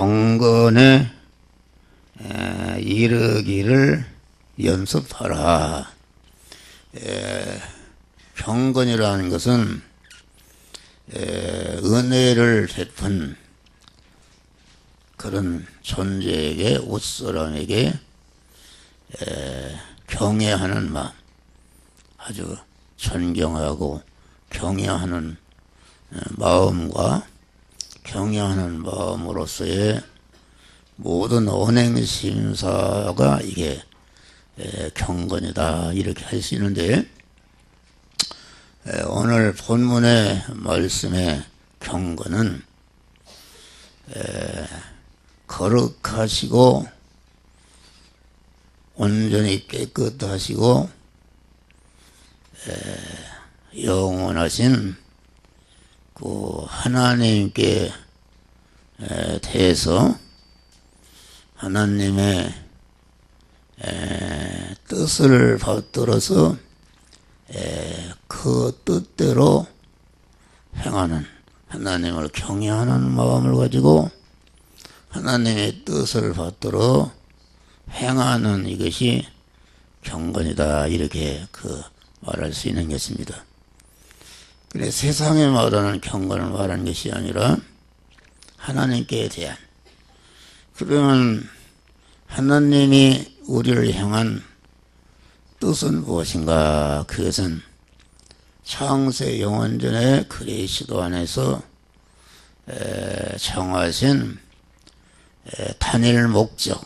경건에 이르기를 연습하라. 경건이라는 것은 은혜를 베푼 그런 존재에게, 옷사람에게 경애하는 마음, 아주 존경하고 경외하는 마음과 경외하는 마음으로서의 모든 언행심사가 이게 경건이다, 이렇게 할 수 있는데, 오늘 본문의 말씀의 경건은 거룩하시고 온전히 깨끗하시고 영원하신 그 하나님께 대해서 하나님의 뜻을 받들어서 그 뜻대로 행하는, 하나님을 경외하는 마음을 가지고 하나님의 뜻을 받들어 행하는 이것이 경건이다, 이렇게 말할 수 있는 것입니다. 그래, 세상에 말하는 경건을 말하는 것이 아니라 하나님께 대한, 그러면 하나님이 우리를 향한 뜻은 무엇인가? 그것은 창세 영원전에 그리스도 안에서 정하신 단일 목적은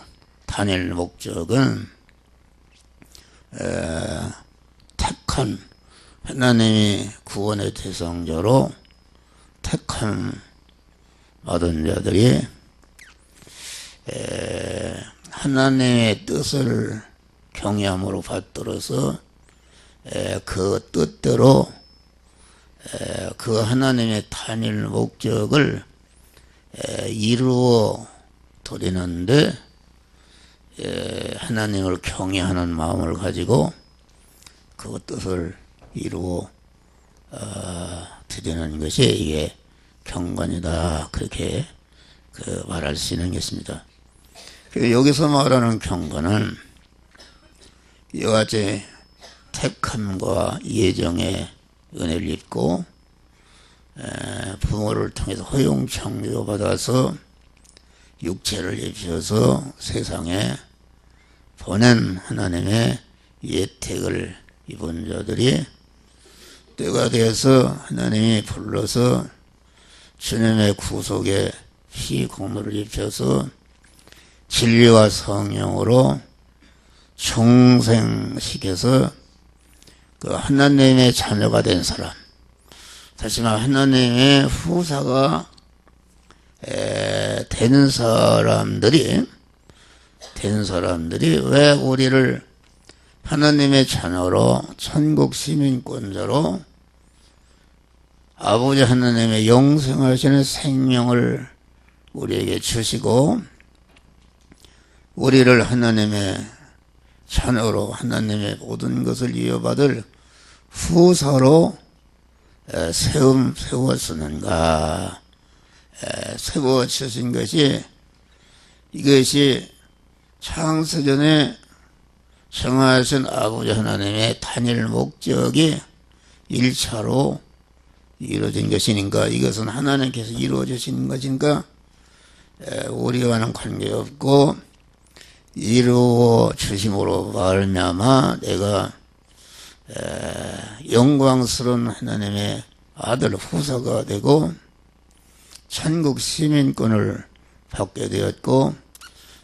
택한, 하나님이 구원의 대상자로 택함 받은 자들이 하나님의 뜻을 경외함으로 받들어서 그 뜻대로 그 하나님의 단일 목적을 이루어 드리는데 하나님을 경외하는 마음을 가지고 그 뜻을 이루어 드리는 것이 이게 경건이다, 그렇게 말할 수 있는 것입니다. 여기서 말하는 경건은 이와 같이 택함과 예정의 은혜를 입고 부모를 통해서 허용 창조 받아서 육체를 입혀서 세상에 보낸 하나님의 예택을 입은 자들이 때가 되어서 하나님이 불러서 주님의 구속에 피 공로를 입혀서 진리와 성령으로 중생시켜서 그 하나님의 자녀가 된 사람, 다시 말해 하나님의 후사가 된 사람들이 왜 우리를 하나님의 자녀로 천국 시민권자로 아버지 하나님의 영생하시는 생명을 우리에게 주시고 우리를 하나님의 자녀로 하나님의 모든 것을 이어받을 후사로 세웠었는가, 세워주신 것이, 이것이 창세전에 정하신 아버지 하나님의 단일 목적이 1차로 이루어진 것이니까, 이것은 하나님께서 이루어주신 것이니까 우리와는 관계없고 이루어 주심으로 말미암아 내가 영광스러운 하나님의 아들 후사가 되고 천국 시민권을 받게 되었고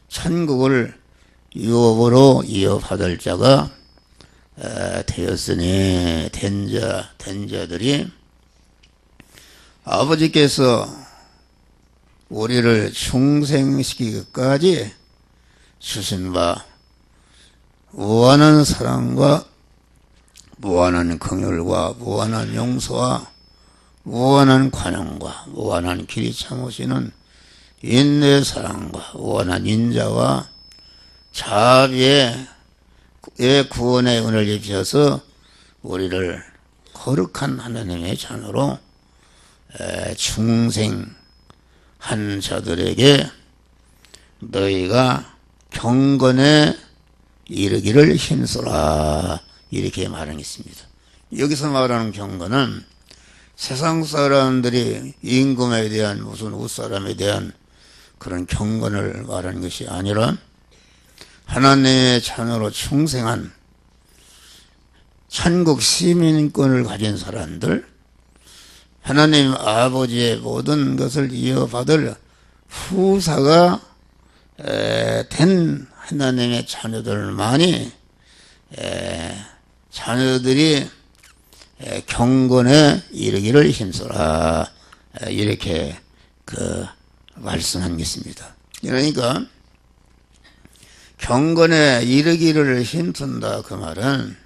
천국을 유업으로 이어받을 자가 되었으니 된 자들이 아버지께서 우리를 중생시키기까지 주신 바 무한한 사랑과 무한한 긍휼과 무한한 용서와 무한한 관용과 무한한 길이 참으시는 인내 사랑과 무한한 인자와 자비의 구원의 은혜를 입혀서 우리를 거룩한 하나님의 자녀로 중생한 자들에게 너희가 경건에 이르기를 힘써라 이렇게 말하겠습니다. 여기서 말하는 경건은 세상 사람들이 임금에 대한 무슨 웃사람에 대한 그런 경건을 말하는 것이 아니라 하나님의 자녀로 충성한 천국 시민권을 가진 사람들, 하나님 아버지의 모든 것을 이어받을 후사가 된 하나님의 자녀들만이 자녀들이 경건에 이르기를 힘써라 이렇게 말씀한 것입니다. 그러니까 경건에 이르기를 힘쓴다 그 말은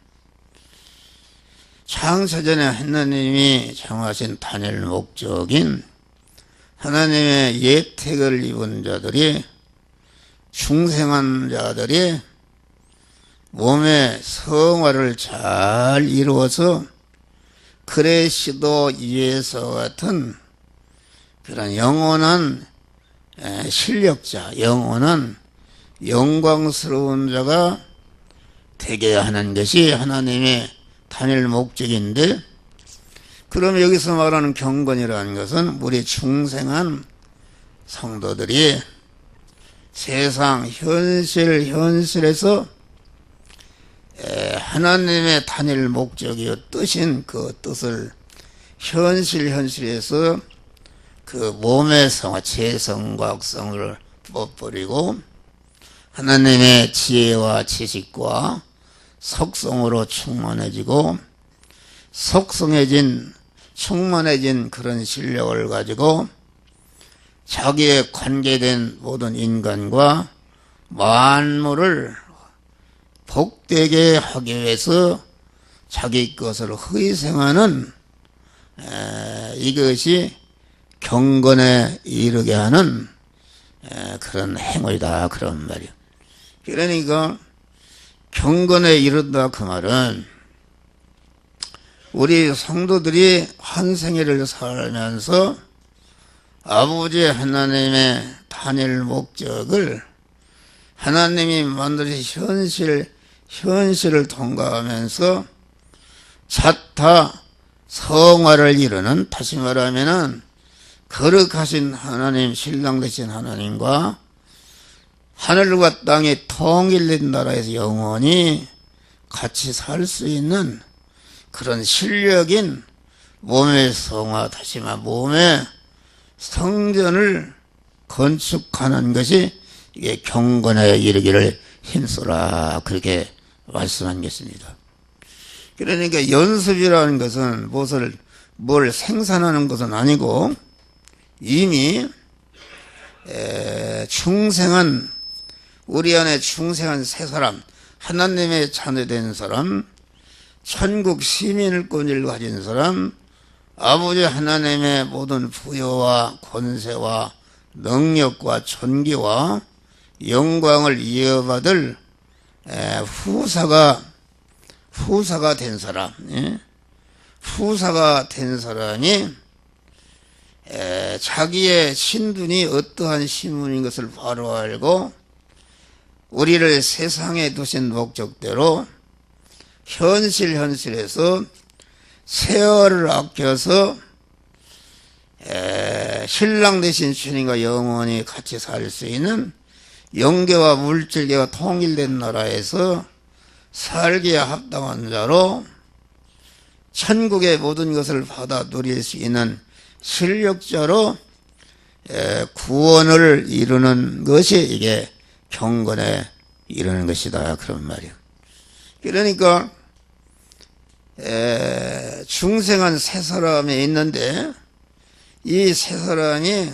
창세전에 하나님이 정하신 단일 목적인 하나님의 예택을 입은 자들이 충성한 자들이 몸의 성화를 잘 이루어서 그리스도 예수 같은 그런 영원한 실력자, 영원한 영광스러운 자가 되게 하는 것이 하나님의 단일 목적인데, 그럼 여기서 말하는 경건이라는 것은 우리 충성한 성도들이 세상 현실에서 하나님의 단일 목적이었듯인 그 뜻을 현실에서 그 몸의 성화, 재성과 악성을 뻗버리고 하나님의 지혜와 지식과 속성으로 충만해지고 충만해진 그런 실력을 가지고 자기의 관계된 모든 인간과 만물을 복되게 하기 위해서 자기 것을 희생하는 이것이 경건에 이르게 하는 그런 행위다 그런 말이에요. 그러니까 경건에 이른다 그 말은 우리 성도들이 한 생애를 살면서 아버지 하나님의 단일 목적을 하나님이 만드신 현실을 통과하면서 자타 성화를 이루는, 다시 말하면은 거룩하신 하나님, 신랑 되신 하나님과 하늘과 땅이 통일된 나라에서 영원히 같이 살 수 있는 그런 실력인 몸의 성화, 다시 말해 몸의 성전을 건축하는 것이 이게 경건에 이르기를 힘써라 그렇게 말씀한 것입니다. 그러니까 연습이라는 것은 뭘 생산하는 것은 아니고 이미 우리 안에 충성한 새 사람, 하나님의 자녀된 사람, 천국 시민권을 가진 사람, 아버지 하나님의 모든 부여와 권세와 능력과 존귀와 영광을 이어받을 후사가 된 사람, 후사가 된 사람이 자기의 신분이 어떠한 신분인 것을 바로 알고 우리를 세상에 두신 목적대로 현실에서 세월을 아껴서 신랑 되신 주님과 영원히 같이 살 수 있는 영계와 물질계가 통일된 나라에서 살기에 합당한 자로 천국의 모든 것을 받아 누릴 수 있는 실력자로 구원을 이루는 것이 이게 경건에 이르는 것이다 그런 말이에요. 그러니까 중생한 세 사람이 있는데 이 세 사람이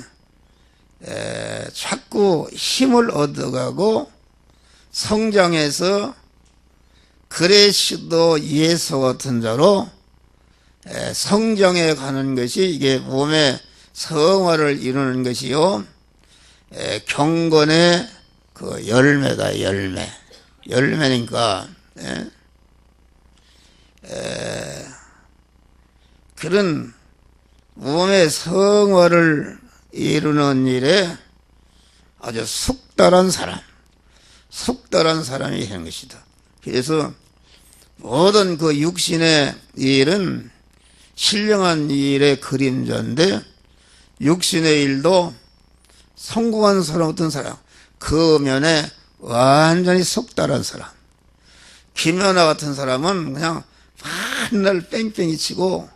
자꾸 힘을 얻어가고 성장해서 그리스도 예수 같은 자로 성장해 가는 것이 이게 몸의 성화를 이루는 것이요 경건의 그 열매다. 열매니까 그런 몸의 성화를 이루는 일에 아주 숙달한 사람, 숙달한 사람이 하는 것이다. 그래서 모든 그 육신의 일은 신령한 일의 그림자인데, 육신의 일도 성공한 사람, 어떤 사람, 그 면에 완전히 숙달한 사람. 김연아 같은 사람은 그냥 맨날 뺑뺑이 치고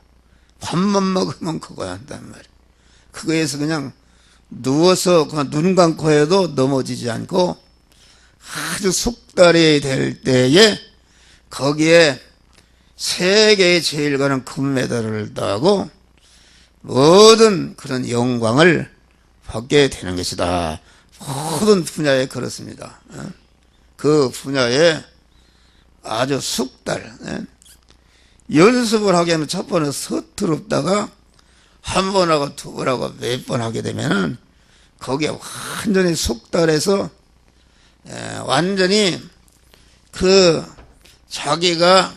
밥만 먹으면 그거 한단 말이야. 그거에서 그냥 누워서 그냥 눈 감고 해도 넘어지지 않고 아주 숙달이 될 때에 거기에 세계에 제일 가는 금메달을 따고 모든 그런 영광을 받게 되는 것이다. 모든 분야에 그렇습니다. 그 분야에 아주 숙달. 연습을 하게 하면 첫 번은 서투럽다가 한 번 하고 두 번 하고 몇 번 하게 되면은 거기에 완전히 숙달해서 완전히 그 자기가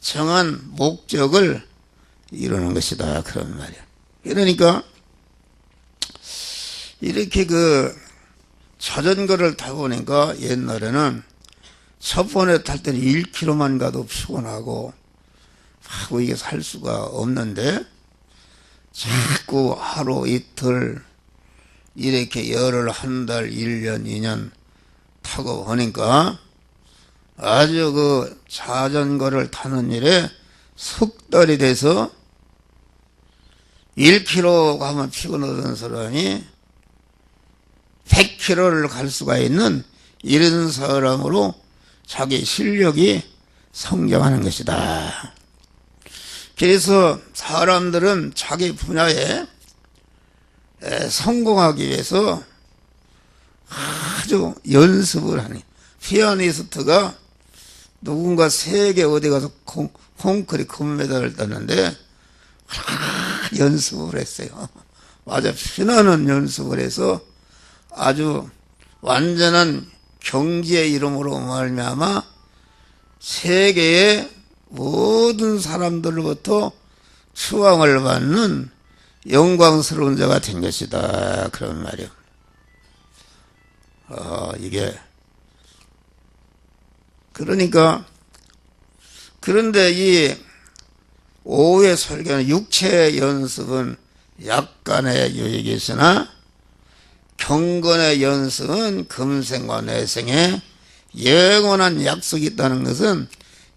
정한 목적을 이루는 것이다. 그런 말이야. 그러니까 이렇게 그 자전거를 타보니까 옛날에는 첫 번에 탈 때는 1km만 가도 피곤하고 하고 이게 살 수가 없는데 자꾸 하루 이틀 이렇게 열흘 한 달 1년 2년 타고 보니까 아주 그 자전거를 타는 일에 숙달이 돼서 1km 가면 피곤하던 사람이 100km를 갈 수가 있는 이런 사람으로 자기 실력이 성장하는 것이다. 그래서 사람들은 자기 분야에 성공하기 위해서 아주 연습을 하니, 피아니스트가 누군가 세계 어디 가서 콩크리 금메달을 땄는데 연습을 했어요. 아주 피나는 연습을 해서 아주 완전한 경지의 이름으로 말미암아 세계의 모든 사람들로부터 추앙을 받는 영광스러운 자가 된 것이다. 그런 말이요. 이게 그러니까 그런데 이 오후의 설교는 육체 연습은 약간의 유익이 있으나 경건의 연습은 금생과 내생에 영원한 약속이 있다는 것은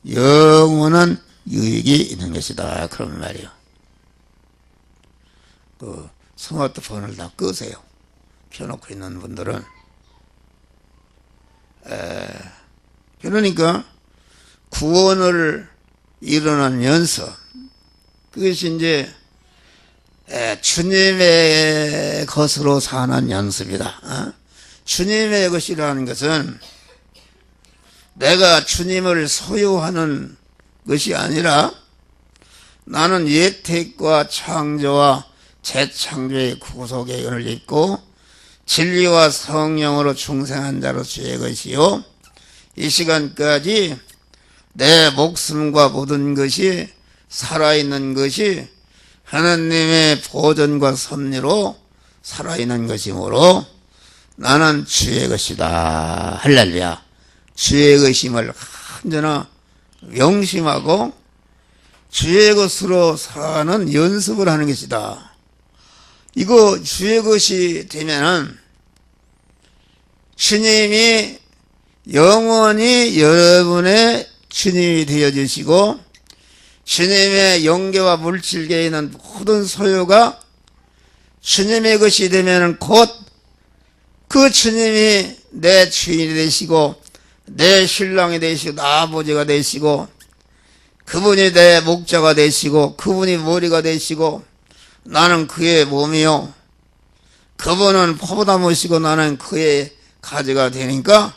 영원한 유익이 있는 것이다. 그런 말이요. 그 스마트폰을 다 끄세요. 켜놓고 있는 분들은. 그러니까 구원을 이루는 연습, 그것이 이제 주님의 것으로 사는 연습이다. 주님의 것이라는 것은 내가 주님을 소유하는 것이 아니라 나는 예택과 창조와 재창조의 구속의 은을 입고 진리와 성령으로 중생한 자로 주의 것이요, 이 시간까지 내 목숨과 모든 것이 살아있는 것이 하나님의 보존과 섭리로 살아있는 것이므로 나는 주의 것이다. 할렐루야. 주의 것임을 언제나 명심하고 주의 것으로 사는 연습을 하는 것이다. 이거 주의 것이 되면은 주님이 영원히 여러분의 주님이 되어주시고 주님의 영계와 물질계에 있는 모든 소유가 주님의 것이 되면은 곧 그 주님이 내 주인이 되시고 내 신랑이 되시고 나 아버지가 되시고 그분이 내 목자가 되시고 그분이 머리가 되시고 나는 그의 몸이요 그분은 포도나 모시고 나는 그의 가지가 되니까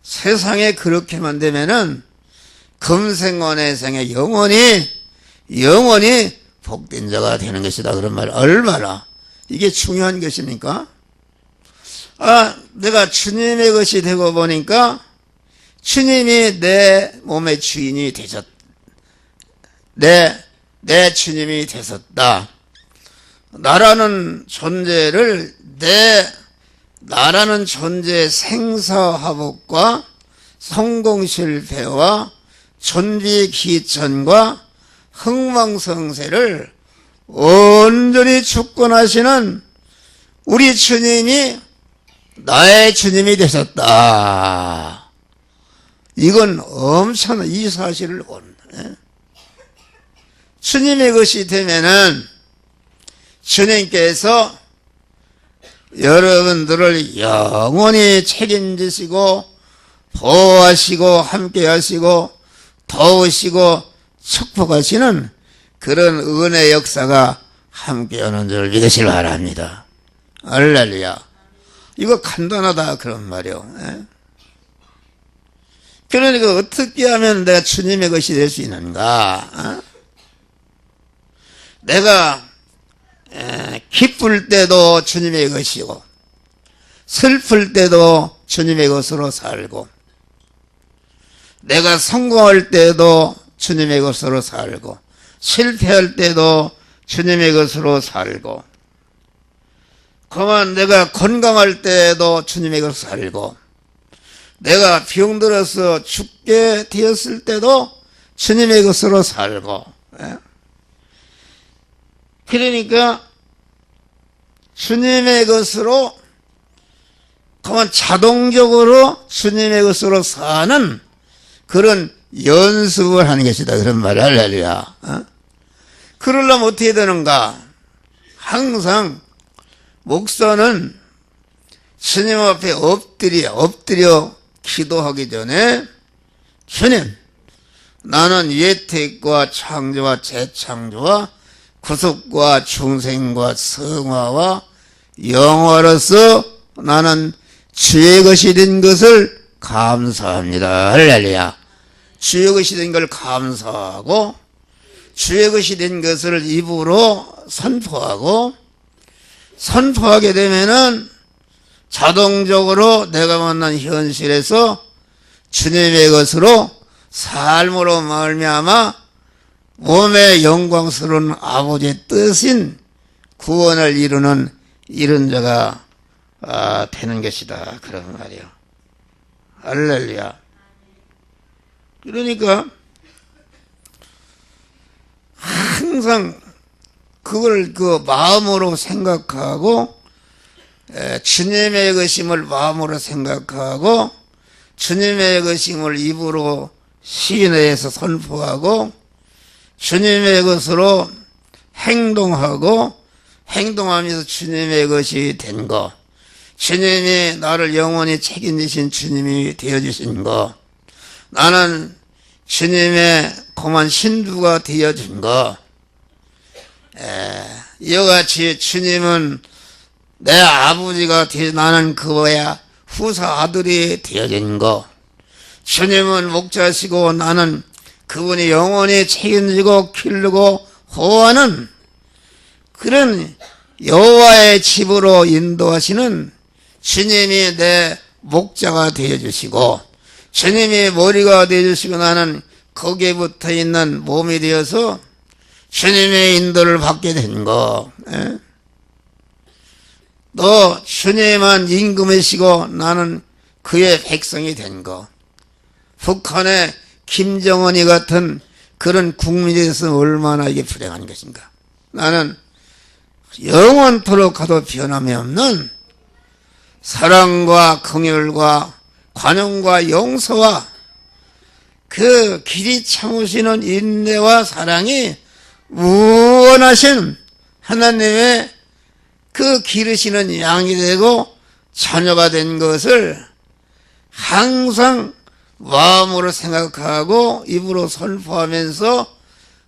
세상에 그렇게만 되면은 금생과 내생에 영원히 복된 자가 되는 것이다. 그런 말 얼마나 이게 중요한 것입니까? 내가 주님의 것이 되고 보니까 주님이 내 몸의 주인이 되셨다. 내 주님이 되셨다. 나라는 존재를 내 나라는 존재의 생사화복과 성공실패와 존비기천과 흥망성쇠를 온전히 주권하시는 우리 주님이 나의 주님이 되셨다. 이건 엄청난 이 사실을 본. 주님의 것이 되면은 주님께서 여러분들을 영원히 책임지시고 보호하시고 함께하시고 도우시고 축복하시는 그런 은혜 역사가 함께하는 줄 믿으시기 바랍니다. 할렐루야. 이거 간단하다 그런 말이요. 그러니까 어떻게 하면 내가 주님의 것이 될 수 있는가? 내가 기쁠 때도 주님의 것이고 슬플 때도 주님의 것으로 살고 내가 성공할 때도 주님의 것으로 살고 실패할 때도 주님의 것으로 살고 그만 내가 건강할 때도 주님의 것으로 살고 내가 병들어서 죽게 되었을 때도 주님의 것으로 살고 그러니까 주님의 것으로 그만 자동적으로 주님의 것으로 사는 그런 연습을 하는 것이다 그런 말이야. 할렐루야. 그러려면 어떻게 되는가? 항상 목사는 주님 앞에 엎드려 기도하기 전에 주님 나는 예택과 창조와 재창조와 구속과 중생과 성화와 영화로서 나는 주의 것이 된 것을 감사합니다. 할렐루야. 주의 것이 된 걸 감사하고 주의 것이 된 것을 입으로 선포하게 되면은 자동적으로 내가 만난 현실에서 주님의 것으로 삶으로 말미암아 몸의 영광스러운 아버지의 뜻인 구원을 이루는 이런 자가 되는 것이다 그런 말이요. 할렐루야. 그러니까 항상 그걸 그 마음으로 생각하고 주님의 것임을 마음으로 생각하고 주님의 것임을 입으로 시인해서 선포하고 주님의 것으로 행동하고 행동하면서 주님의 것이 된 거 주님이 나를 영원히 책임지신 주님이 되어주신 거 나는 주님의 고만 신부가 되어준 거 이와 같이 주님은 내 아버지가 나는 그거야 후사 아들이 되어진 거 주님은 목자시고 나는 그분이 영원히 책임지고 기르고 호하는 그런 여호와의 집으로 인도하시는 주님이 내 목자가 되어주시고 주님이 머리가 되어주시고 나는 거기에 붙어있는 몸이 되어서 주님의 인도를 받게 된 거. 또 주님만 임금이시고 나는 그의 백성이 된 거. 북한의 김정은이 같은 그런 국민이 되어서 얼마나 이게 불행한 것인가. 나는 영원토록 가도 변함이 없는 사랑과 긍휼과 관용과 용서와 그 길이 참으시는 인내와 사랑이 무한하신 하나님의 그 기르시는 양이 되고 자녀가 된 것을 항상 마음으로 생각하고 입으로 선포하면서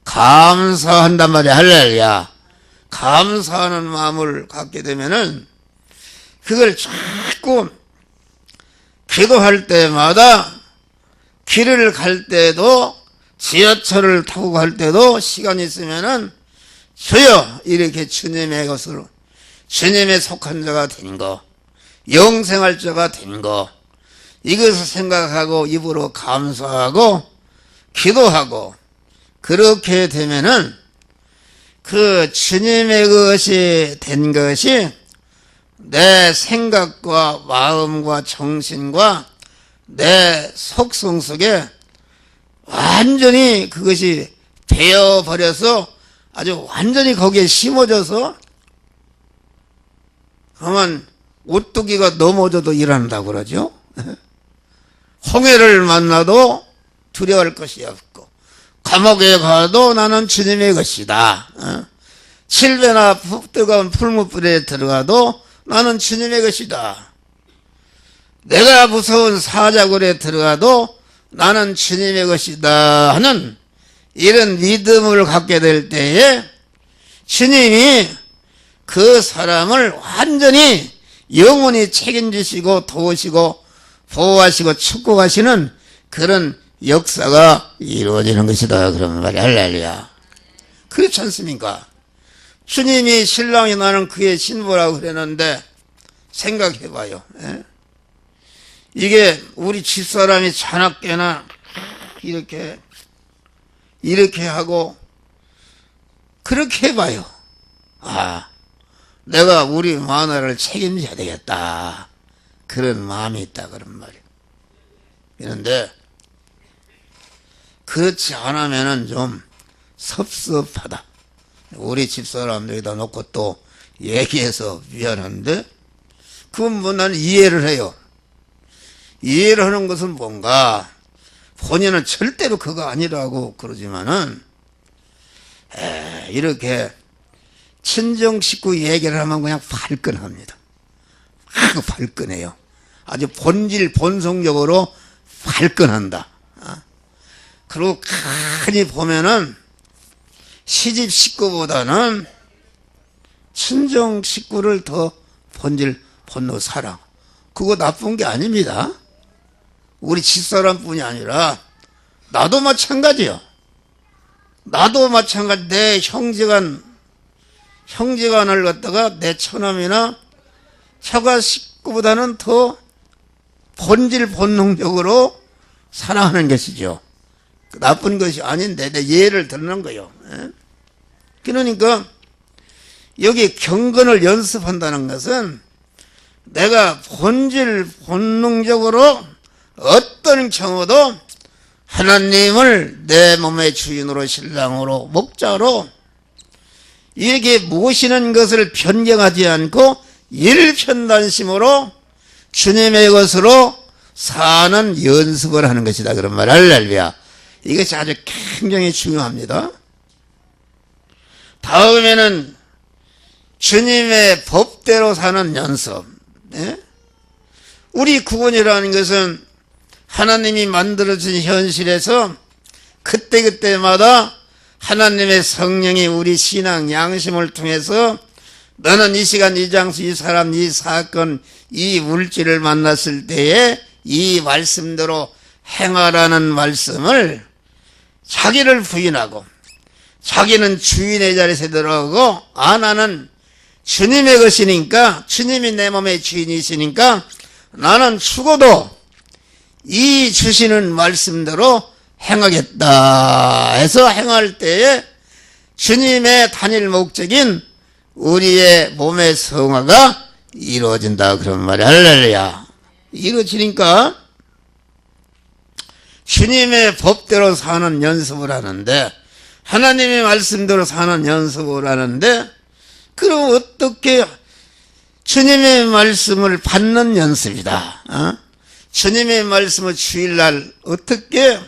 감사한단 말이야. 할렐루야. 감사하는 마음을 갖게 되면은 그걸 자꾸 기도할 때마다 길을 갈 때도 지하철을 타고 갈 때도 시간이 있으면은 주여 이렇게 주님의 것으로 주님의 속한 자가 된 거 영생할 자가 된 거 이것을 생각하고 입으로 감사하고 기도하고 그렇게 되면은 그 주님의 것이 된 것이 내 생각과 마음과 정신과 내 속성 속에 완전히 그것이 배어버려서 아주 완전히 거기에 심어져서 그러면 오뚜기가 넘어져도 일어난다고 그러죠. 홍해를 만나도 두려워할 것이 없고 감옥에 가도 나는 주님의 것이다. 칠배나 뜨거운 풀무불에 들어가도 나는 주님의 것이다. 내가 무서운 사자굴에 들어가도 나는 주님의 것이다 하는 이런 믿음을 갖게 될 때에 주님이 그 사람을 완전히 영원히 책임지시고 도우시고 보호하시고 축복하시는 그런 역사가 이루어지는 것이다. 그러면 말이야. 할렐루야. 그렇지 않습니까? 주님이 신랑이 나는 그의 신부라고 그랬는데 생각해봐요. 예? 이게 우리 집사람이 자나깨나 이렇게 하고 그렇게 해봐요. 아, 내가 우리 마누라를 책임져야 되겠다. 그런 마음이 있다 그런 말이에요. 그런데 그렇지 않으면은 좀 섭섭하다. 우리 집사람들에다 놓고 또 얘기해서 미안한데 그건 뭐 나는 이해를 해요. 이해를 하는 것은 뭔가 본인은 절대로 그거 아니라고 그러지만은 이렇게 친정 식구 얘기를 하면 그냥 발끈합니다. 발끈해요. 아주 본성적으로 발끈한다. 그리고 가만히 보면은 시집 식구보다는 친정 식구를 더 본능 사랑. 그거 나쁜 게 아닙니다. 우리 집사람뿐이 아니라 나도 마찬가지요. 나도 마찬가지. 내 형제간을 갖다가 내 처남이나 처가 식구보다는 더 본능적으로 사랑하는 것이죠. 나쁜 것이 아닌데 내 예를 들는 거예요. 그러니까 여기 경건을 연습한다는 것은 내가 본능적으로 어떤 경우도 하나님을 내 몸의 주인으로 신랑으로 목자로 이렇게 모시는 것을 변경하지 않고 일편단심으로 주님의 것으로 사는 연습을 하는 것이다. 그런 말. 할렐루야. 이것이 아주 굉장히 중요합니다. 다음에는 주님의 법대로 사는 연습. 우리 구원이라는 것은 하나님이 만들어진 현실에서 그때그때마다 하나님의 성령이 우리 신앙 양심을 통해서 너는 이 시간 이 장소 이 사람 이 사건 이 물질을 만났을 때에 이 말씀대로 행하라는 말씀을 자기를 부인하고 자기는 주인의 자리에 들어가고 나는 주님의 것이니까 주님이 내 몸의 주인이시니까 나는 죽어도 이 주시는 말씀대로 행하겠다 해서 행할 때에 주님의 단일 목적인 우리의 몸의 성화가 이루어진다 그런 말이야. 할렐루야. 이루어지니까 주님의 법대로 사는 연습을 하는데 하나님의 말씀대로 사는 연습을 하는데 그럼 어떻게 주님의 말씀을 받는 연습이다. 주님의 말씀을 주일날 어떻게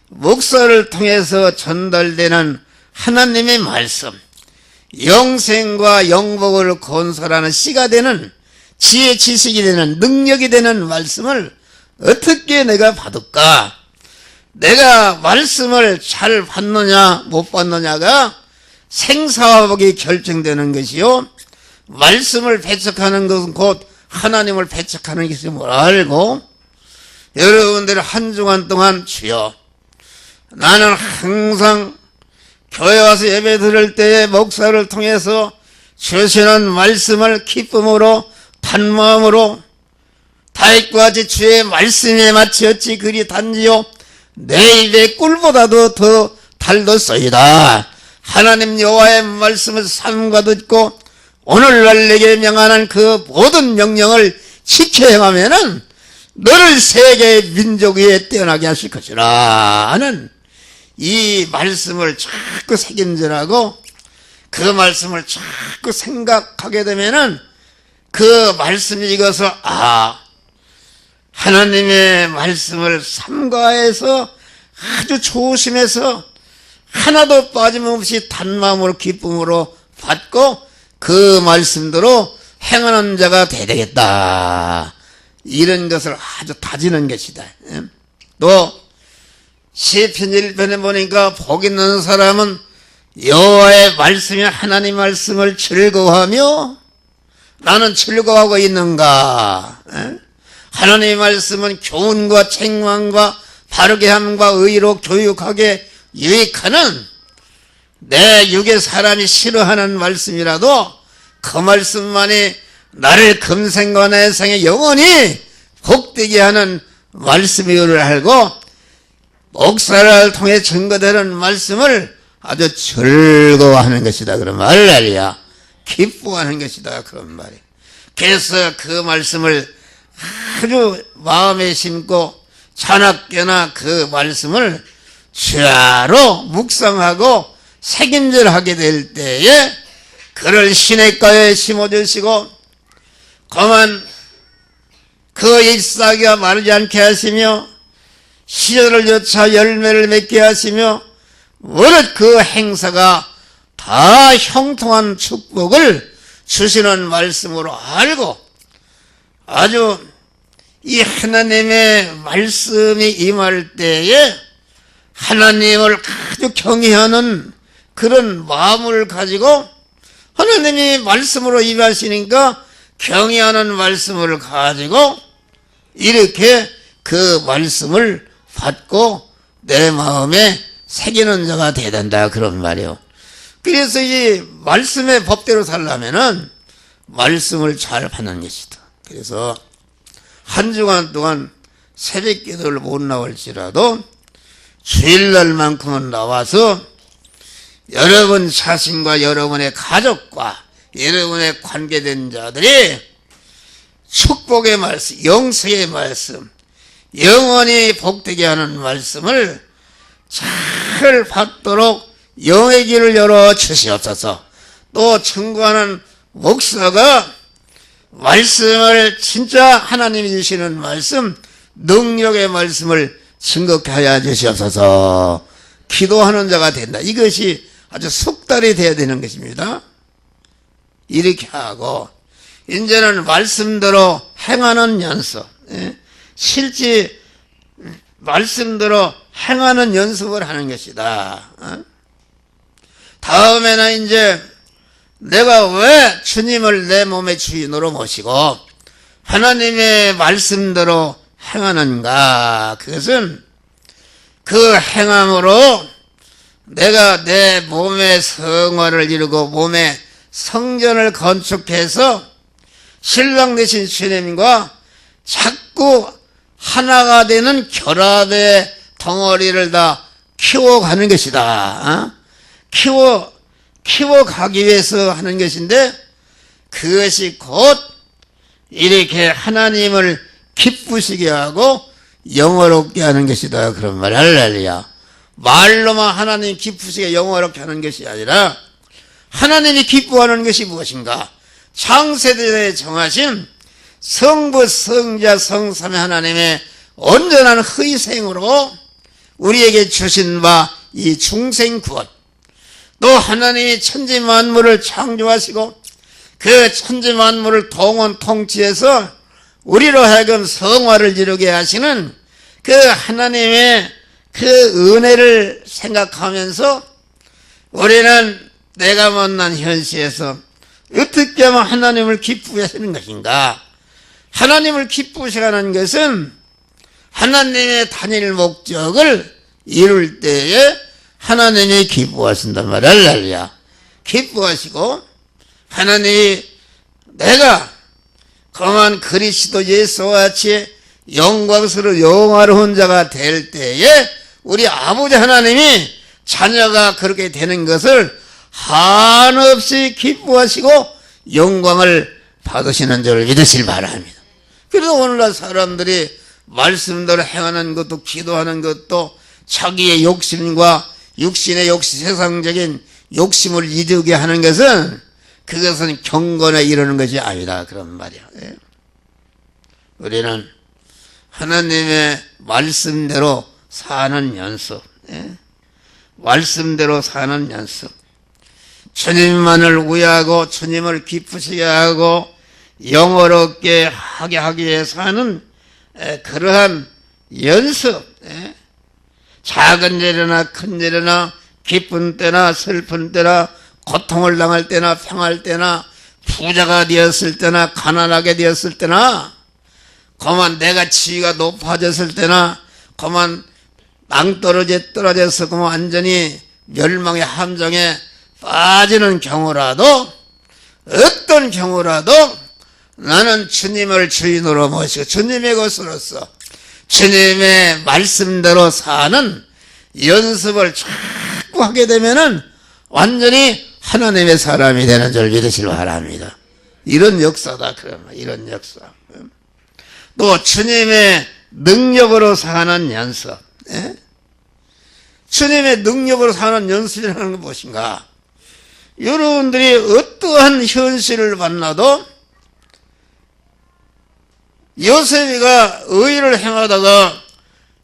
목사를 통해서 전달되는 하나님의 말씀 영생과 영복을 건설하는 씨가 되는 지혜 지식이 되는 능력이 되는 말씀을 어떻게 내가 받을까? 내가 말씀을 잘 받느냐 못 받느냐가 생사화복이 결정되는 것이요 말씀을 배척하는 것은 곧 하나님을 배척하는 것임을 알고 여러분들 한 주간 동안 주여 나는 항상 교회 와서 예배 드릴 때에 목사를 통해서 주시는 말씀을 기쁨으로 단마음으로 다윗과 같이 주의 말씀에 맞지 어찌 그리 단지요 내 입의 꿀보다도 더 달뒀소이다. 하나님 여호와의 말씀을 삼가 듣고 오늘날 내게 명하는 그 모든 명령을 지켜 행하면은 너를 세계 민족 위에 뛰어나게 하실 것이라 하는 이 말씀을 자꾸 새김질하고 그 말씀을 자꾸 생각하게 되면은 그 말씀이 익어서 하나님의 말씀을 삼가해서 아주 조심해서 하나도 빠짐없이 단마음으로 기쁨으로 받고 그 말씀대로 행하는 자가 되겠다. 이런 것을 아주 다지는 것이다. 또 시편 1편에 보니까 복 있는 사람은 여호와의 말씀이 하나님 말씀을 즐거워하며 나는 즐거워하고 있는가? 하나님의 말씀은 교훈과 책망과 바르게 함과 의로 교육하게 유익하는 내 육의 사람이 싫어하는 말씀이라도 그 말씀만이 나를 금생과 내생에 영원히 복되게 하는 말씀이요를 알고 목사를 통해 증거되는 말씀을 아주 즐거워하는 것이다. 그런 말이야. 기뻐하는 것이다. 그런 말이야. 그래서 그 말씀을 아주 마음에 심고 자나깨나 그 말씀을 주야로 묵상하고 새김질하게 될 때에 그를 시냇가에 심어주시고 그만 그 잎사귀가 마르지 않게 하시며 시절을 여차 열매를 맺게 하시며 무릇 그 행사가 다 형통한 축복을 주시는 말씀으로 알고 아주 이 하나님의 말씀이 임할 때에 하나님을 아주 경외하는 그런 마음을 가지고 하나님이 말씀으로 임하시니까 경외하는 말씀을 가지고 이렇게 그 말씀을 받고 내 마음에 새기는 자가 돼야 된다. 그런 말이요. 그래서 이 말씀의 법대로 살려면은 말씀을 잘 받는 것이다. 그래서 한 주간 동안 새벽 기도를 못 나올지라도 주일날만큼은 나와서 여러분 자신과 여러분의 가족과 여러분의 관계된 자들이 축복의 말씀, 영생의 말씀, 영원히 복되게 하는 말씀을 잘 받도록 영의 길을 열어 주시옵소서. 또 증거하는 목사가 말씀을 진짜 하나님이 주시는 말씀, 능력의 말씀을 증거케 하여 주시옵소서. 기도하는 자가 된다. 이것이 아주 숙달이 돼야 되는 것입니다. 이렇게 하고 이제는 말씀대로 행하는 연습, 실제 말씀대로 행하는 연습을 하는 것이다. 다음에는 이제 내가 왜 주님을 내 몸의 주인으로 모시고 하나님의 말씀대로 행하는가? 그것은 그 행함으로 내가 내 몸의 성화를 이루고 몸의 성전을 건축해서 신랑 되신 주님과 자꾸 하나가 되는 결합의 덩어리를 다 키워가는 것이다. 키워가기 위해서 하는 것인데 그것이 곧 이렇게 하나님을 기쁘시게 하고 영화롭게 하는 것이다. 그런 말 할렐루야. 말로만 하나님 기쁘시게 영화롭게 하는 것이 아니라 하나님이 기뻐하는 것이 무엇인가? 창세전에 정하신 성부, 성자, 성삼의 하나님의 온전한 희생으로 우리에게 주신 바 이 중생구원, 또 하나님이 천지 만물을 창조하시고 그 천지 만물을 동원 통치해서 우리로 하여금 성화를 이루게 하시는 그 하나님의 그 은혜를 생각하면서 우리는 내가 만난 현실에서 어떻게 하면 하나님을 기쁘게 하시는 것인가? 하나님을 기쁘게 하는 것은 하나님의 단일 목적을 이룰 때에 하나님이 기뻐하신단 말이야. 할렐루야. 기뻐하시고 하나님이 내가 그만 그리스도 예수와 같이 영광스러운 영화로운 자가 될 때에 우리 아버지 하나님이 자녀가 그렇게 되는 것을 한없이 기뻐하시고 영광을 받으시는 줄 믿으실 바랍니다. 그래서 오늘날 사람들이 말씀대로 행하는 것도 기도하는 것도 자기의 욕심과 육신의 욕심, 세상적인 욕심을 이루게 하는 것은 그것은 경건에 이르는 것이 아니다 그런 말이야. 우리는 하나님의 말씀대로 사는 연습, 말씀대로 사는 연습, 주님만을 위하고 주님을 기쁘시게 하고 영어롭게 하게 하기 위해서 하는 그러한 연습, 작은 일이나 큰 일이나 기쁜 때나 슬픈 때나 고통을 당할 때나 평할 때나 부자가 되었을 때나 가난하게 되었을 때나 그만 내가 지위가 높아졌을 때나 그만 낭떠러져서 그만 완전히 멸망의 함정에 빠지는 경우라도 어떤 경우라도 나는 주님을 주인으로 모시고 주님의 것으로서 주님의 말씀대로 사는 연습을 자꾸 하게 되면은 완전히 하나님의 사람이 되는 줄 믿으시기 바랍니다. 이런 역사다. 그러면 이런 역사. 또 주님의 능력으로 사는 연습. 주님의 능력으로 사는 연습이라는 건 무엇인가? 여러분들이 어떠한 현실을 만나도 요셉이가 의를 행하다가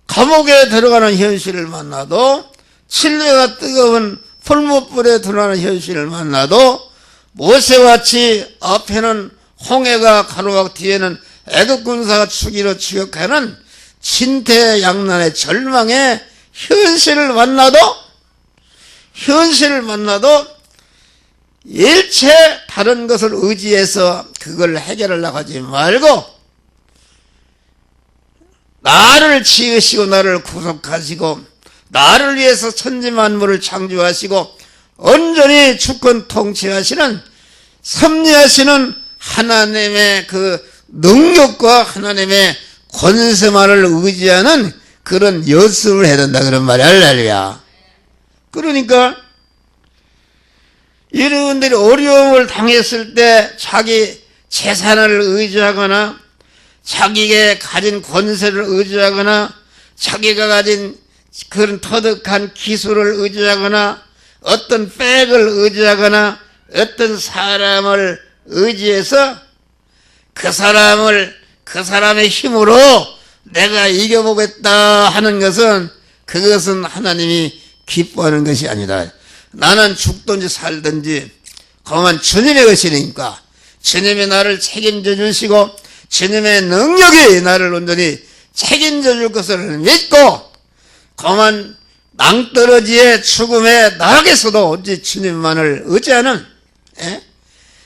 감옥에 들어가는 현실을 만나도 칠레가 뜨거운 풀무불에 들어가는 현실을 만나도 모세같이 앞에는 홍해가 가로막 뒤에는 애굽 군사가 추기로 추격하는 진퇴양난의 절망의 현실을 만나도 일체 다른 것을 의지해서 그걸 해결하려고 하지 말고 나를 지으시고 나를 구속하시고 나를 위해서 천지만물을 창조하시고 온전히 주권 통치하시는 섭리하시는 하나님의 그 능력과 하나님의 권세만을 의지하는 그런 연습을 해야 된다 그런 말이야. 할렐루야. 그러니까 여러분들이 어려움을 당했을 때 자기 재산을 의지하거나 자기가 가진 권세를 의지하거나 자기가 가진 그런 터득한 기술을 의지하거나 어떤 백을 의지하거나 어떤 사람을 의지해서 그 사람의 힘으로 내가 이겨보겠다 하는 것은 그것은 하나님이 기뻐하는 것이 아니다. 나는 죽든지 살든지 그만 주님의 것이니까 주님이 나를 책임져 주시고 주님의 능력이 나를 온전히 책임져 줄 것을 믿고 그만 낭떠러지의 죽음의 나락에서도 오직 주님만을 의지하는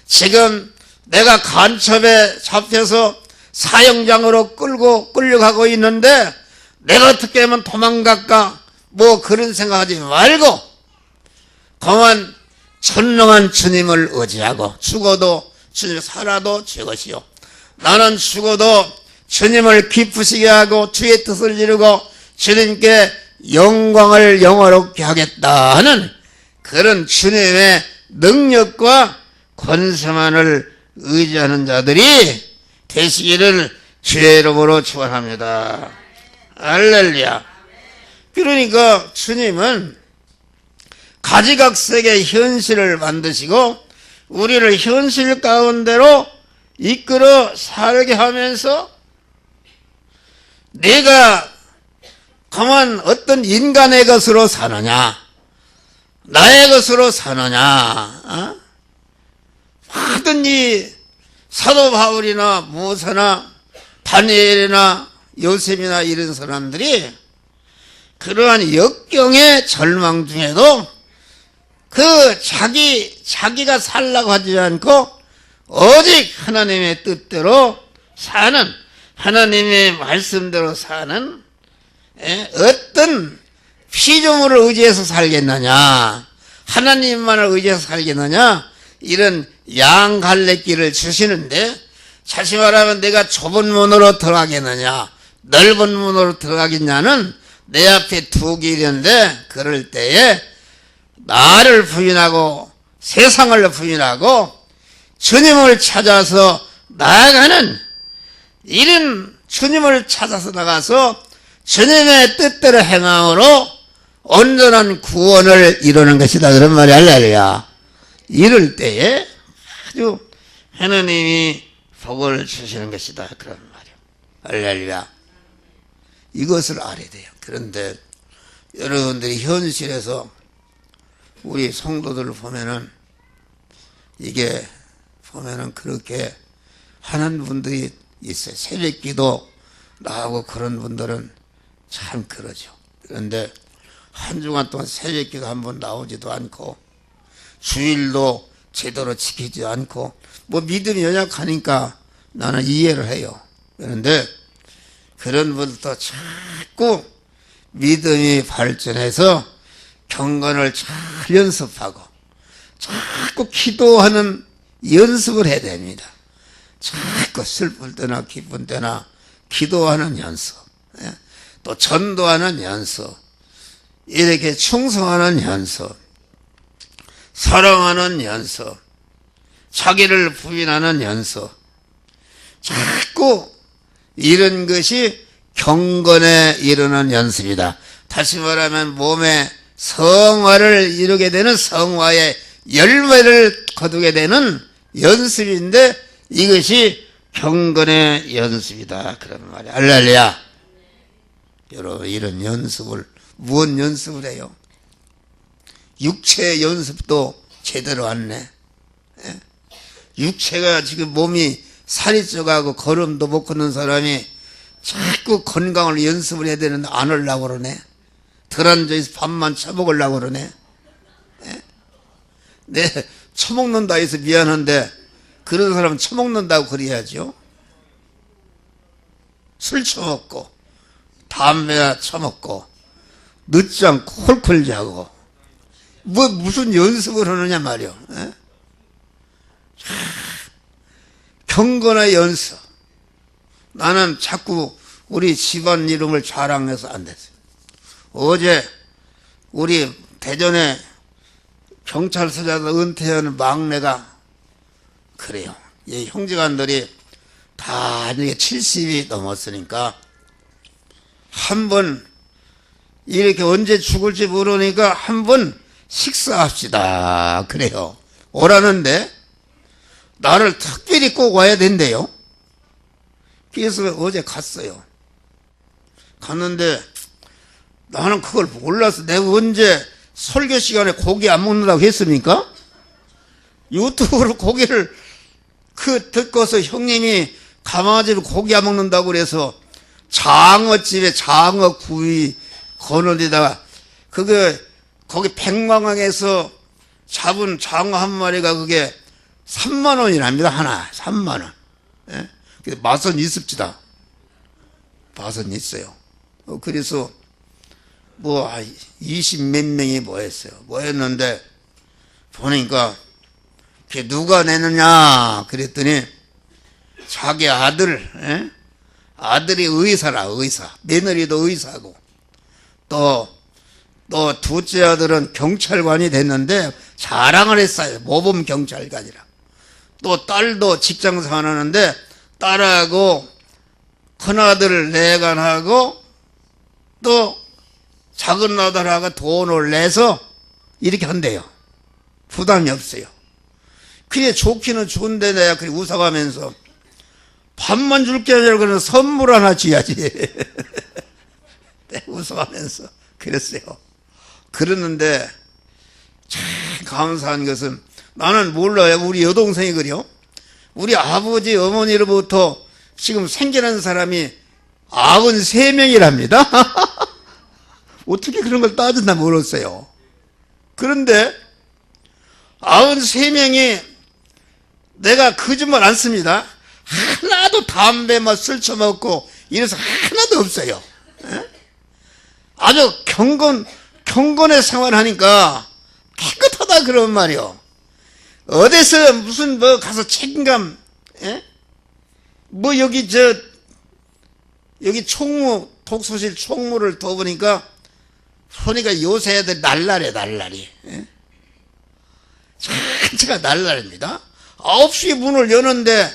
지금 내가 간첩에 잡혀서 사형장으로 끌려가고 있는데 내가 어떻게 하면 도망갈까 뭐 그런 생각하지 말고 그만 전능한 주님을 의지하고 죽어도 주님 살아도 제 것이요 나는 죽어도 주님을 기쁘시게 하고 주의 뜻을 이루고 주님께 영광을 영화롭게 하겠다 하는 그런 주님의 능력과 권세만을 의지하는 자들이 되시기를 주의 이름으로 축원합니다. 할렐루야. 그러니까 주님은 가지각색의 현실을 만드시고 우리를 현실 가운데로 이끌어 살게 하면서 내가 가만 어떤 인간의 것으로 사느냐 나의 것으로 사느냐 하든지 사도 바울이나 모세나 다니엘이나 요셉이나 이런 사람들이 그러한 역경의 절망 중에도 그 자기가 살라고 하지 않고 오직 하나님의 뜻대로 사는 하나님의 말씀대로 사는 어떤 피조물을 의지해서 살겠느냐 하나님만을 의지해서 살겠느냐 이런 양갈래길을 주시는데 다시 말하면 내가 좁은 문으로 들어가겠느냐 넓은 문으로 들어가겠냐는 내 앞에 두 길인데 그럴 때에 나를 부인하고 세상을 부인하고 주님을 찾아서 나아가는 이런 주님을 찾아서 나가서 주님의 뜻대로 행함으로 온전한 구원을 이루는 것이다. 그런 말이 할렐루야. 이럴 때에 아주 하나님이 복을 주시는 것이다. 그런 말이요. 할렐루야. 이것을 알아야 돼요. 그런데 여러분들이 현실에서 우리 성도들을 보면은 이게 보면은 그렇게 하는 분들이 있어요. 새벽기도 나오고 그런 분들은 참 그러죠. 그런데 한 주간 동안 새벽기도 한 번 나오지도 않고 주일도 제대로 지키지 않고 뭐 믿음이 연약하니까 나는 이해를 해요. 그런데 그런 분들도 자꾸 믿음이 발전해서 경건을 잘 연습하고 자꾸 기도하는 연습을 해야 됩니다. 자꾸 슬플 때나 기쁜 때나 기도하는 연습, 또 전도하는 연습, 이렇게 충성하는 연습, 사랑하는 연습, 자기를 부인하는 연습, 자꾸 이런 것이 경건에 이르는 연습이다. 다시 말하면 몸의 성화를 이루게 되는 성화의 열매를 거두게 되는 연습인데 이것이 경건의 연습이다. 그런 말이야. 할렐루야. 여러분 이런 연습을 무슨 연습을 해요? 육체의 연습도 제대로 안 내. 육체가 지금 몸이 살이 쪄가고 걸음도 못 걷는 사람이 자꾸 건강을 연습을 해야 되는데 안 하려고 그러네. 덜 앉아있어 밥만 처먹으려고 그러네. 내 처먹는다 해서 미안한데 그런 사람은 처먹는다고 그래야죠. 술 처먹고 담배나 처먹고 늦잠 콜콜 자고 뭐 무슨 연습을 하느냐 말이요. 경건의 연습. 나는 자꾸 우리 집안 이름을 자랑해서 안 됐어요. 어제 우리 대전에 경찰서장에서 은퇴하는 막내가 그래요. 이 형제간들이 다 이게 70이 넘었으니까 한 번 이렇게 언제 죽을지 모르니까 한 번 식사합시다. 그래요. 오라는데 나를 특별히 꼭 와야 된대요. 그래서 어제 갔어요. 갔는데 나는 그걸 몰라서 내가 언제 설교 시간에 고기 안 먹는다고 했습니까? 유튜브로 고기를 듣고서 형님이 가마집에 고기 안 먹는다고 그래서 장어집에 장어 구이 거느리다가 거기 백망항에서 잡은 장어 한 마리가 그게 3만 원이랍니다. 하나 3만 원. 예? 맛은 있습니다. 맛은 있어요. 그래서 뭐 20 몇 명이 모였어요. 모였는데 보니까 그게 누가 내느냐 그랬더니 자기 아들, 아들이 의사라. 의사. 며느리도 의사고 또 둘째 아들은 경찰관이 됐는데 자랑을 했어요. 모범 경찰관이라. 또 딸도 직장생활 하는데 딸하고 큰아들 내간하고 또 작은 아들하고 돈을 내서 이렇게 한대요. 부담이 없어요. 그게 좋기는 좋은데 내가 그렇게 웃어가면서 밥만 줄 게 아니라 그런 선물 하나 줘야지. 내가 웃어가면서 그랬어요. 그러는데 참 감사한 것은 나는 몰라요. 우리 여동생이 그래요. 우리 아버지 어머니로부터 지금 생겨난 사람이 93명이랍니다. 어떻게 그런 걸 따졌나 모르겠어요. 그런데 93명이 내가 거짓말 안 씁니다. 하나도 담배만 술 처먹고 이래서 하나도 없어요. 아주 경건의 생활하니까 깨끗하다 그런 말이요. 어디서 무슨 뭐 가서 책임감, 뭐 여기 독서실 총무를 더 보니까 요새 애들 날라리. 전체가 날라리입니다. 9시에 문을 여는데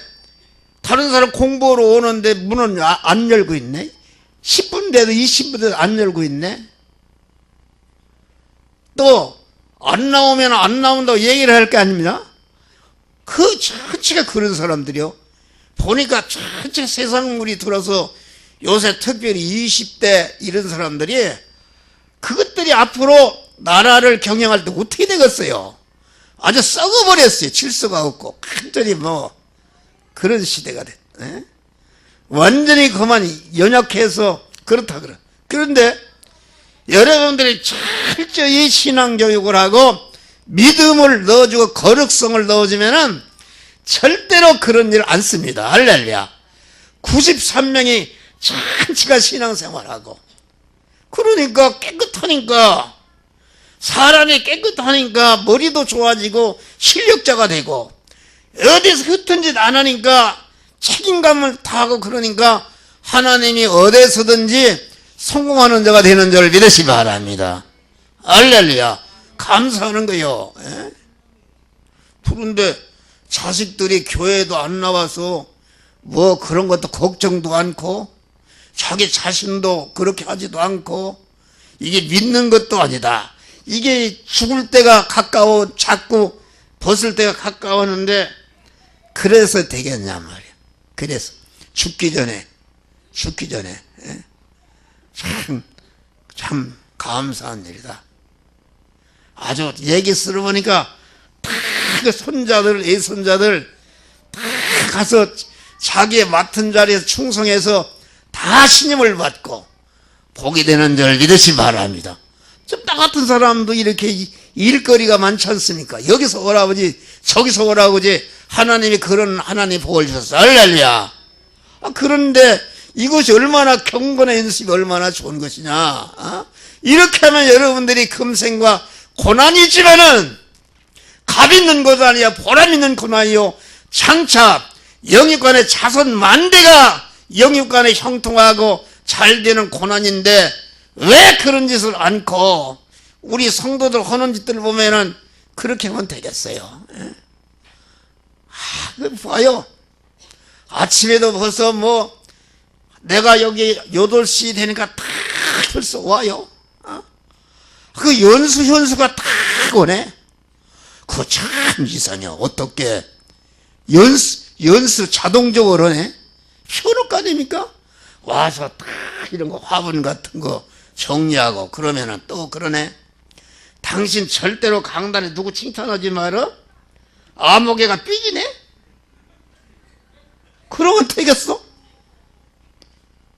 다른 사람 공부하러 오는데 문은 안 열고 있네. 10분 돼도 20분 돼도 안 열고 있네. 또 안 나오면 안 나온다고 얘기를 할 게 아닙니다. 그 전체가 그런 사람들이요. 보니까 전체 세상물이 들어서 요새 특별히 20대 이런 사람들이 그것들이 앞으로 나라를 경영할 때 어떻게 되겠어요? 아주 썩어버렸어요. 질서가 없고 완전히 뭐 그런 시대가 됐네. 완전히 그만 연약해서 그렇다 그래. 그런데 여러분들이 철저히 신앙교육을 하고 믿음을 넣어주고 거룩성을 넣어주면은 절대로 그런 일 안 씁니다. 할렐루야. 93명이 전체가 신앙생활하고 그러니까 깨끗하니까 사람이 깨끗하니까 머리도 좋아지고 실력자가 되고 어디서 흩은 짓 안 하니까 책임감을 다하고 그러니까 하나님이 어디서든지 성공하는 자가 되는 줄 믿으시 바랍니다. 할렐루야. 감사하는 거요. 예? 그런데 자식들이 교회도 안 나와서 뭐 그런 것도 걱정도 않고 자기 자신도 그렇게 하지도 않고 이게 믿는 것도 아니다. 이게 죽을 때가 가까워 자꾸 벗을 때가 가까웠는데 그래서 되겠냐 말이야. 그래서 죽기 전에 예? 참 감사한 일이다. 아주 얘기 들어보니까 다 그 손자들 애손자들 다 가서 자기의 맡은 자리에서 충성해서 다 신임을 받고 복이 되는 줄 믿으시 바랍니다. 좀 나 같은 사람도 이렇게 일거리가 많지 않습니까? 여기서 오라버지 저기서 오라버지 하나님이 그런 하나님 복을 주셨어. 할렐루야. 그런데 이것이 얼마나 경건의 연습이 얼마나 좋은 것이냐. 이렇게 하면 여러분들이 금생과 고난이 있지만은 값 있는 것도 아니야. 보람 있는 고난이요. 장차 영육간의 자손 만대가 영육간에 형통하고 잘 되는 고난인데 왜 그런 짓을 않고 우리 성도들 하는 짓들 보면은 그렇게 하면 되겠어요. 봐요. 아침에도 벌써 뭐 내가 여기 8시 되니까 다 벌써 와요. 그 현수가 다 오네. 그거 참 이상해. 어떻게 연수 자동적으로 네? 현혹가 됩니까? 와서 다 이런 거 화분 같은 거 정리하고 그러면은 또 그러네. 당신 절대로 강단에 누구 칭찬하지 마라. 아무개가 삐지네. 그러면 되겠어?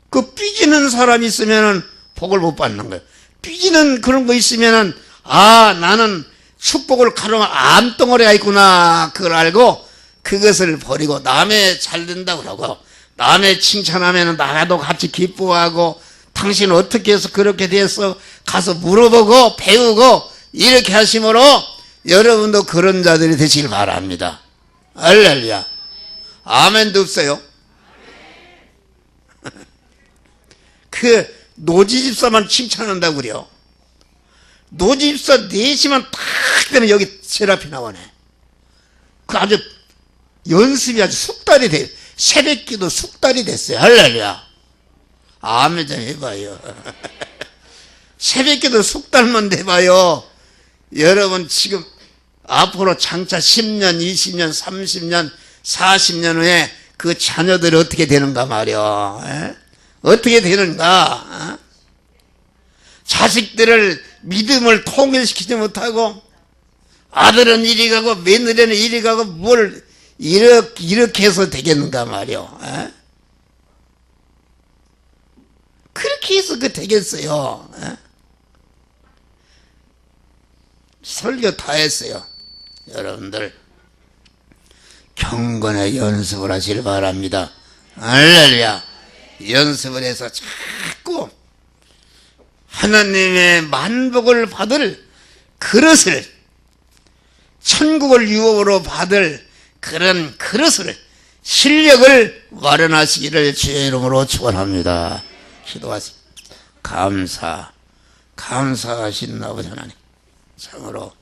그 삐지는 사람이 있으면은 복을 못 받는 거예요. 삐지는 그런 거 있으면은 나는 축복을 가로막은 암덩어리가 있구나. 그걸 알고 그것을 버리고 남의 잘 된다고 그러고 남의 칭찬하면 나도 같이 기뻐하고 당신 어떻게 해서 그렇게 돼서 가서 물어보고 배우고 이렇게 하심으로 여러분도 그런 자들이 되시길 바랍니다. 할렐루야. 아멘도 없어요. 그 노지집사만 칭찬한다고 그래요. 노지집사 4시만 딱 되면 여기 세라피 나오네. 그 아주 연습이 아주 숙달이 돼. 새벽기도 숙달이 됐어요. 할렐루야. 아멘 좀 해봐요. 새벽기도 숙달만 돼봐요. 여러분 지금 앞으로 장차 10년, 20년, 30년, 40년 후에 그 자녀들이 어떻게 되는가 말이요. 에? 어떻게 되는가? 자식들을 믿음을 통일시키지 못하고 아들은 이리 가고 며느리는 이리 가고 뭘 이렇게 해서 되겠는가 말이요. 에? 그렇게 해서 그 되겠어요. 에? 설교 다 했어요. 여러분들 경건의 연습을 하시길 바랍니다. 할렐루야. 연습을 해서 자꾸 하나님의 만복을 받을 그릇을 천국을 유업으로 받을 그런 그릇을 실력을 마련하시기를 주의 이름으로 축원합니다. 기도하십니다. 감사하신 아버지 하나님, 참으로